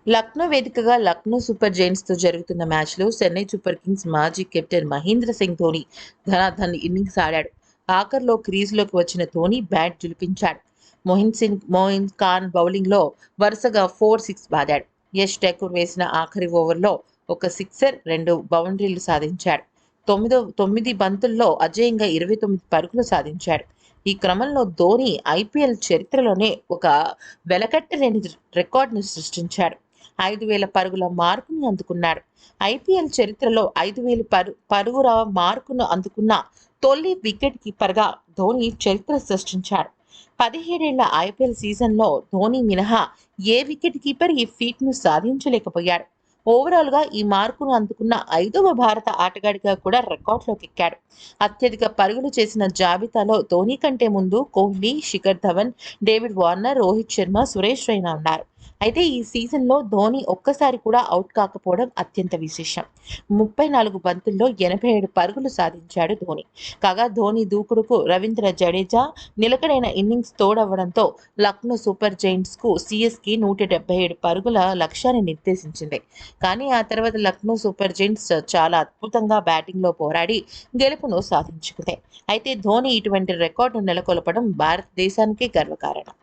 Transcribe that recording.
లక్నో వేదికగా లక్నో సూపర్ జైంట్స్తో జరుగుతున్న మ్యాచ్లో చెన్నై సూపర్ కింగ్స్ మాజీ కెప్టెన్ మహేంద్ర సింగ్ ధోని ధనాధన్ ఇన్నింగ్స్ ఆడాడు. ఆఖర్లో క్రీజ్లోకి వచ్చిన ధోని బ్యాట్ ఝుళిపించాడు. మోయిన్ ఖాన్ బౌలింగ్లో వరుసగా 4-6 బాదాడు. యష్ ఠాకూర్ వేసిన ఆఖరి ఓవర్లో ఒక సిక్సర్, 2 బౌండరీలు సాధించాడు. తొమ్మిది బంతుల్లో అజేయంగా 29 పరుగులు సాధించాడు. ఈ క్రమంలో ధోని ఐపీఎల్ చరిత్రలోనే ఒక వెలకట్టలేని రికార్డును సృష్టించాడు. 5,000 పరుగుల మార్కుని అందుకున్నాడు. ఐపీఎల్ చరిత్రలో 5,000 పరుగుల మార్కును అందుకున్న తొలి వికెట్ కీపర్గా ధోని చరిత్ర సృష్టించాడు. 17 ఏళ్ల ఐపీఎల్ సీజన్లో ధోని మినహా ఏ వికెట్ కీపర్ ఈ ఫీట్ను సాధించలేకపోయాడు. ఓవరాల్గా ఈ మార్కును అందుకున్న 5వ భారత ఆటగాడిగా కూడా రికార్డులోకి ఎక్కాడు. అత్యధిక పరుగులు చేసిన జాబితాలో ధోని కంటే ముందు కోహ్లీ, శిఖర్ ధవన్, డేవిడ్ వార్నర్, రోహిత్ శర్మ, సురేష్ రైనా ఉన్నారు. అయితే ఈ సీజన్లో ధోని ఒక్కసారి కూడా అవుట్ కాకపోవడం అత్యంత విశేషం. 34 బంతుల్లో 87 పరుగులు సాధించాడు ధోని. కాగా ధోని దూకుడుకు రవీంద్ర జడేజా నిలకడైన ఇన్నింగ్స్ తోడవడంతో లక్నో సూపర్ జైంట్స్కు సిఎస్కే 177 పరుగుల లక్ష్యాన్ని నిర్దేశించింది. కానీ ఆ తర్వాత లక్నో సూపర్ జైంట్స్ చాలా అద్భుతంగా బ్యాటింగ్లో పోరాడి గెలుపును సాధించుకుంది. అయితే ధోని ఇటువంటి రికార్డు నెలకొల్పడం భారతదేశానికే గర్వకారణం.